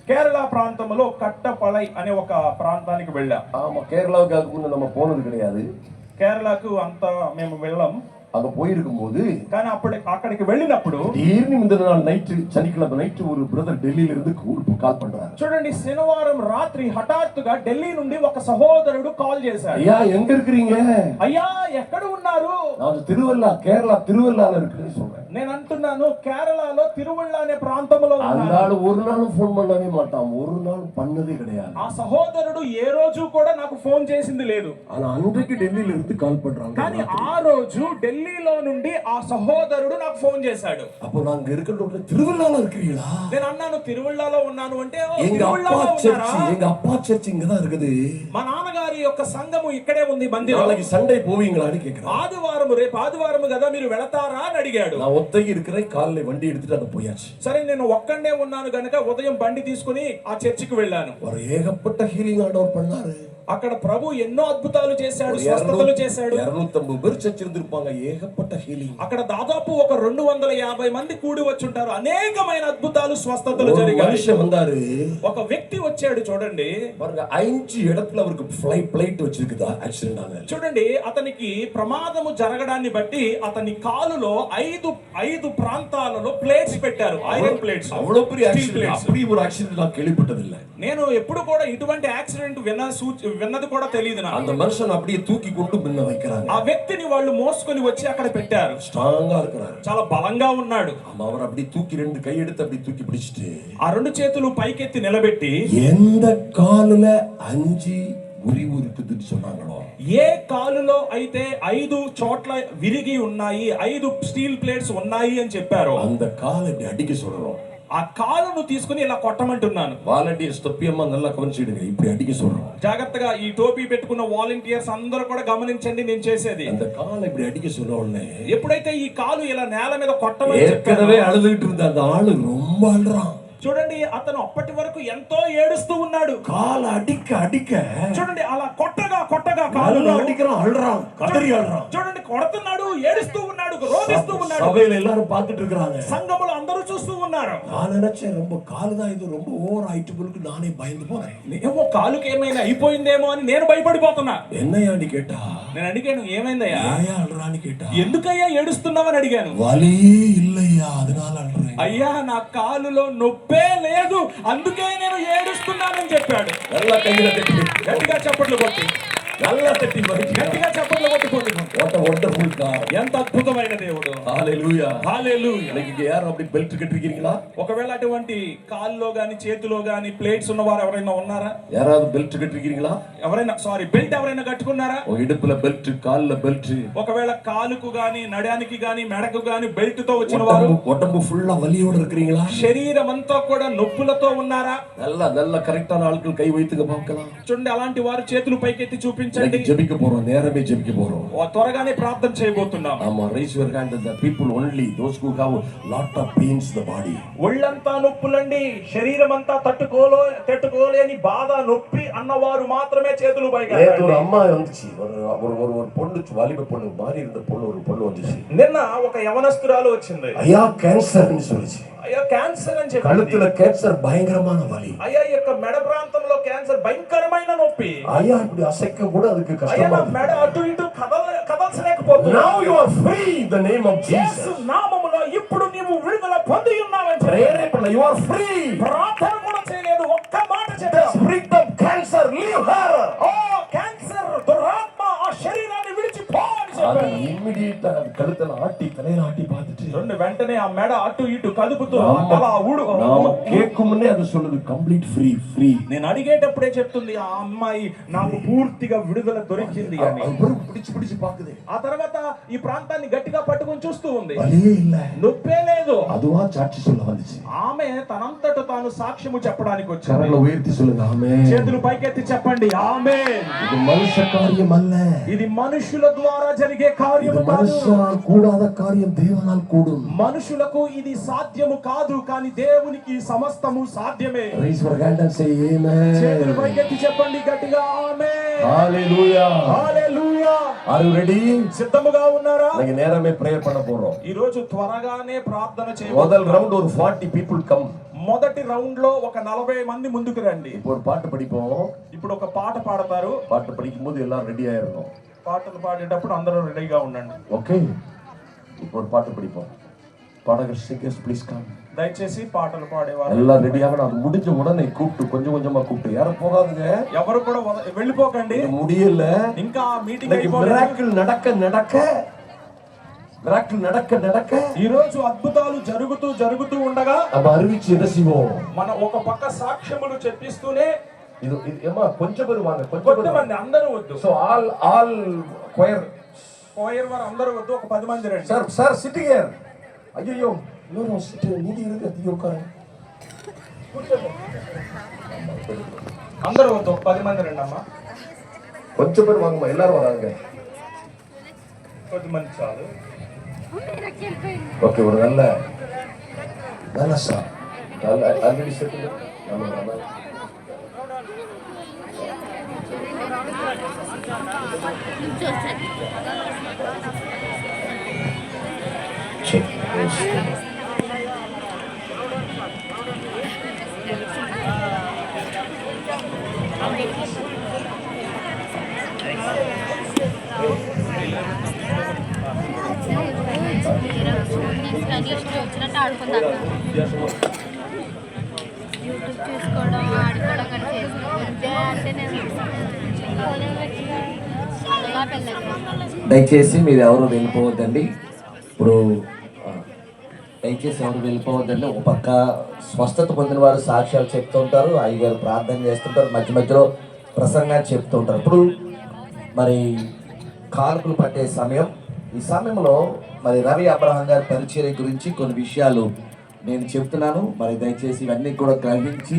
కేరళ ప్రాంతంలో కట్టపలై అనే ఒక ప్రాంతానికి వెళ్ళాం. ஆமா, கேரளாவுக்கு அதுக்கு முன்ன நம்ம போனது கிடையாது. కేరళకు అంత మేము వెళ్ళాం. அங்க போயிருக்கும் போது కానీ అక్కడికి వెళ్ళినప్పుడు திடீர்னு முந்தின நாள் நைட்டு சனிக்கிழமை நைட்டு ஒரு பிரதர் டெல்லியில இருந்து கால் பண்றாரு. చూడండి, శనివారం రాత్రి హఠాత్తుగా ఢిల్లీ నుండి ఒక సహోదరుడు కాల్ చేశాడు. ஐயா எங்க இருக்கிறீங்க? అయ్యా ఎక్కడ ఉన్నారు? நான் திருவள்ளா கேரளா திருவள்ளால இருக்குன்னு சொல்றேன். నేను అంటున్నాను కేరళలో తిరువళ్ళ అనే ప్రాంతంలో ఉన్నాడు. ஒரு நாளும் ఫోన్ பண்ணவே மாட்டான், ஒரு நாள் பண்ணதே கிடையாது. ఆ సహోదరుడు ఏ రోజు కూడా నాకు ఫోన్ చేసింది లేదు. ஆனா அன்றைக்கு டெல்லியில இருந்து கால் பண்றாங்க. కానీ ఆ రోజు ఢిల్లీలో నుండి ఆ సహోదరుడు నాకు ఫోన్ చేశాడు. அப்போ நாங்க இருக்கிற திருவள்ளால இருக்கிறீங்களா? నేను అన్నాను తిరువళ్ళలో ఉన్నాను అంటే, எங்க அப்பா சர்ச் இங்க தான் இருக்குது. మా నాన్నగారి యొక్క సంఘము ఇక్కడే ఉంది మందిరం. நாளைக்கு சண்டே போவீங்களா అని கேக்குறாரு. ఆదివారం రేపు ఆదివారం కదా మీరు వెళతారా అని అడిగాడు. நான் ஒத்தைக்கு இருக்கிறேன், காலையில வண்டி எடுத்துட்டு அங்க போயாச்சு. సరే నేను ఒక్కడే ఉన్నాను గనుక ఉదయం బండి తీసుకుని ఆ చర్చికి వెళ్ళాను. ஒரு ஏகப்பட்ட ஹீலிங் ஆண்டவர் பண்ணாரு. అక్కడ ప్రభు ఎన్నో అద్భుతాలు చేశాడు, స్వస్థతలు చేశాడు. 250 பேர் చర్చ్ இருந்திருப்பாங்க. ఏకపట్ట హీలింగ్. అక్కడ దాదాపు ఒక 250 మంది కూడి వచ్చి ఉంటారు. అనేకమైన అద్భుతాలు, స్వస్థతలు జరిగాయి. మనిషి வந்தாரு. ఒక వ్యక్తి వచ్చాడు. చూడండి, பாருங்க 5 இடத்துல அவருக்கு ஃளைட் வச்சிருக்குதா యాక్సిడెంట్ ஆனது. చూడండి, అతనికి ప్రమాదము జరగడాన్ని బట్టి అతని కాలులో 5 ప్రాంతాలలో ప్లేట్స్ పెట్టారు, ఐరన్ ప్లేట్స్. அவ்வளவு பெரிய యాక్సిడెంట్, அப்படி ஒரு యాక్సిడెంట్ நான் கேள்விப்பட்டதில்ல. నేను ఎప్పుడు కూడా ఇటువంటి యాక్సిడెంట్ విన్నది కూడా తెలియదు నాకు. அந்த மனுஷன் அப்படியே தூக்கி கொண்டு பின்ன வைக்கறாங்க. ఆ వ్యక్తిని వాళ్ళు మోసుకొని వచ్చి అక్కడ పెట్టారు. స్ట్రాంగ్ గా இருக்கிறார், చాలా బలంగా ఉన్నాడు. அவர் அப்படியே தூக்கி 2 கை எடுத்து அப்படியே தூக்கி பிடிச்சிட்டு ఆ 2 చేతులు పైకెత్తి నిలబెట్టి எந்த காலுல 5 మురివు இருக்குதுன்னு சொன்னாங்களோ, ఏ కాలులో అయితే 5 చోట్ల విరిగి ఉన్నాయి, 5 స్టీల్ ప్లేట్స్ ఉన్నాయి అని చెప్పారో அந்த காலை அடிக்க சொல்றோம். ఆ కాలును తీసుకుని ఇలా కొట్టమంటున్నాను. వాలంటీర్స్ తప్పియమ్మ నల్లా కవనించండి, ఇప్పుడు అడిగి చూడండి. జాగ్రత్తగా ఈ టోపీ పెట్టుకున్న వాలంటీర్స్ అందరూ కూడా గమనించండి నేను చేసేది. அந்த காலை இப்படி அடிக்க சொன்ன உடனே ఎప్పుడైతే ఈ కాలు ఇలా నేల మీద కొట్టమని ஏற்கனவே அழுதுகிட்டு இருந்த அந்த ஆளு ரொம்ப அழுறான். చూడండి, అతను అప్పటి వరకు ఎంతో ఏడుస్తూ ఉన్నాడు. కాలు అడిక అడిక చూడండి, అలా కొట్టగా కాలు అడికறான், అழுறான், కదరి అழுறான். చూడండి, కొడుతున్నాడు, ఏడుస్తూ ఉన్నాడు, రోదిస్తూ ఉన్నాడు. సభలో எல்லாரும் பார்த்துட்டு இருக்காங்க, సంఘములో అందరూ చూస్తూ ఉన్నారు. நான் நினைச்சேன் ரொம்ப காலுதான் இது ரொம்ப ஓவர் ஆயிட்டு போலுக்கு நானே பயந்து போறேன். ఏమో కాలుకి ఏమైనా అయిపోయిందేమో అని నేను భయపడిపోతున్నా. என்னையாని கேட்டா, నేను అడిగాను, ఏమైందయ్యా, ஏயா அழுறான்னு கேட்டா, ఎందుకయ్యా ఏడుస్తున్నావని అడిగాను. வலி இல்லையா அதனால அழுறேன். అయ్యా నా కాలులో నొప్పే లేదు, అందుకే నేను ఏడుస్తున్నానని చెప్పాడు. நல்லா கையில தட்டி గట్టిగా చప్పట్లు కొట్టి, நல்லா தட்டி గట్టిగా చప్పట్లు కొట్టుకోండి. వాట్ ఎ వండర్ఫుల్ గాడ్, ఎంత అద్భుతమైన దేవుడు. హల్లెలూయా హల్లెలూయా. இன்னைக்கு யார் அப்படி பெல்ட் கட்டிருக்கீங்களா? ఒకవేళ అటువంటి కాల్లో గాని చేతిలో గాని ప్లేట్స్ ఉన్నవారు ఎవరైనా ఉన్నారా? யாராவது பெல்ட் கட்டிருக்கீங்களா? ఎవరైనా బెల్ట్ ఎవరైనా కట్టుకున్నారా? ఇడుపుల బెల్ట్, కాళ్ళ బెల్ట్. ఒకవేళ కాలుకు గాని నడానికి గాని మెడకు గాని బెల్ట్ తో వచ్చిన వారు, உடம்பு ஃபுல்லா வலியோட இருக்கீங்களா? శరీరం అంతా కూడా నొప్పులతో ఉన్నారా? நல்ல கரெக்டான ஆட்கள் கை வைத்துங்க பார்க்கலாம். చూడండి, అలాంటి వారు చేతులు పైకెత్తి చూపించండి. జెబిక పోறோம், நேரமே ஜெபிக்க போறோம். త్వరగానే ప్రార్థన చేయబోతున్నాం. ஆமா, raise your hand. The people only those who have lot of pains the body. ఒళ్ళంతా నొప్పులండి, శరీరం అంతా తట్టుకోలేని బాధ నొప్పి అన్నవారు మాత్రమే చేతులు పైకి. ஒரு అమ్మ வந்துச்சு, ஒரு பொண்ணு, வாலிப பொண்ணு மாறி இருந்த பொண்ணு, ஒரு பொண்ணு வந்துச்சு. నిన్న ఒక యవనస్తురాలు వచ్చింది. ஐயா கேன்சர் ని சொல்லுச்சு. అయ్యా క్యాన్సర్ అని చెప్పి, కழுத்துல கேன்சర్ భయంకరమైన వలి. అయ్యా ఈ యొక్క మెడ ప్రాంతంలో క్యాన్సర్ భయంకరమైన నొప్పి. అయ్యా ఇప్పుడు అసెక్క కూడా அதுக்கு అయ్యా కష్టమా. మెడ అటు ఇటు కదల్చలేకపోతున్నా. Now you are free in the name of Jesus. యేసు నామములో ఇప్పుడు నీవు విడుదల పొంది ఉన్నావని ప్రేరేపణ, you are free. ప్రార్థన కూడా చేయలేదు, ఒక్క మాట చెప్పావు. Spirit of cancer, leave her. ఓ క్యాన్సర్ దురాత్మ ఆ శరీరాన్ని విడిచిపో అని அது చెప్పాడు. ఇమ్మీడియట్ కழுத்துல ఆటి தலையில ఆటి பார்த்துட்டு రెండు వెంటనే ఆ మెడ అటు ఇటు కదుపుతూ అలా நாம கேட்கும்னே அது சொல்லுது కంప్లీట్ ఫ్రీ ఫ్రీ. నేను అడిగేటప్పుడే చెప్తుంది ఆ అమ్మాయి నాకు పూర్తిగా విడుదల దొరికింది అని. పిడిచి పాకుదే. ఆ తర్వాత ఈ ప్రాంతాన్ని గట్టిగా పట్టుకొని చూస్తూ ఉంది, வலியே இல்ல, నొప్పే లేదు. அதுவா சாட்சி சொல்ல வந்துச்சு. ఆమె తనంతట తాను సాక్ష్యము చెప్పడానికి వచ్చింది. కరల ఉయర్తి சொல்லுங்க ఆమేన్. చేతులు పైకెత్తి చెప్పండి ఆమేన్. ఇది మనుష్య కార్యం అల్ల, ఇది మనుషుల ద్వారా జరిగే కార్యము కాదు. మనుష్యనాల్ కూడాద కార్యం దేవునాల్ కూడును. మనుషులకు ఇది సాధ్యము కాదు, కానీ దేవునికి సమస్తము సాధ్యమే. Raise your hand and say amen. చేతులు పైకెత్తి చెప్పండి గట్టిగా ఆమేన్. హల్లెలూయా, హల్లెలూయా. Are you ready? సిద్ధముగా ఉన్నారా? இன்னைக்கு நேரமே ప్రేయర్ பண்ண போறோம். ఈ రోజు త్వరగానే ప్రార్థన முதல் చేయబోతున్నాం. ரவுண்ட் ஒரு 40 people come. మొదటి రౌండ్ లో ఒక 40 మంది ముందుకు రండి. இப்போ ஒரு பாட்டு படிப்போம். ఇప్పుడు ఒక పాట పాడతారు. பாட்டு படிக்கும்போது எல்லாரும் ரெடி ஆயிரணும். పాటలు పాడేటప్పుడు అందరూ రెడీగా ఉండండి. ఓకే, இப்போ ஒரு பாட்டு படிப்போம். பாடகர் சிங்கர்ஸ் ப்ளீஸ் கம். దయచేసి పాటలు పాడేవారు எல்லாம் ரெடி ஆகணும். அது முடிஞ்ச உடனே கூப்பிட்டு கொஞ்சம் கொஞ்சமா கூப்பிட்டு யாரும் போகாதுங்க. ఎవరు కూడా వెళ్ళిపోకండి. இது முடியல. ఇంకా మీటింగ్ இன்னைக்கு மிராக்கிள் நடக்க ఈ రోజు అద్భుతాలు జరుగుతూ ఉండగా நம்ம அறிவிச்சு என்ன செய்வோம்? మనం ఒక పక్క సాక్ష్యములు చెప్పిస్తూనే இது ஏமா கொஞ்சம் பேர் வாங்க, కొంతమంది అందరూ వద్దు. సో ఆల్ choir వారు అందరూ వద్దు, ఒక 10 మంది రండి. Sir sitting here. అయ్యో నో సిట్ నీది ఇరుకు తీయొక. అందరూ వద్దు, ఒక 10 మంది రండి అమ్మా. கொஞ்சம் பேர் வாங்கம்மா, எல்லாரும் வராங்க. 10 మంది చాలు. ఓకే, ஒரு நல்ல సార్ ఆల్రెడీ సెటిల్. వచ్చినట్టు ఆడుకుందాం. యూట్యూబ్ చూసుకోవడం, ఆడుకోవడం కానీ చేసుకోవద్దే అంటే నేను దయచేసి మీరు ఎవరు వెళ్ళిపోవద్దండి. ఇప్పుడు దయచేసి ఎవరు వెళ్ళిపోవద్దండి. ఒక పక్క స్వస్థత పొందిన వారు సాక్ష్యాలు చెప్తూ ఉంటారు, అయ్యగారు ప్రార్థన చేస్తుంటారు, మధ్య మధ్యలో ప్రసంగాలు చెప్తూ ఉంటారు. ఇప్పుడు మరి కానుకలు పట్టే సమయం. ఈ సమయంలో మరి రవి అబ్రహాం గారి పరిచర్య గురించి కొన్ని విషయాలు నేను చెప్తున్నాను. మరి దయచేసి ఇవన్నీ కూడా గ్రహించి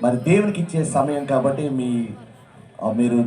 మరి దేవునికి ఇచ్చే సమయం కాబట్టి మీరు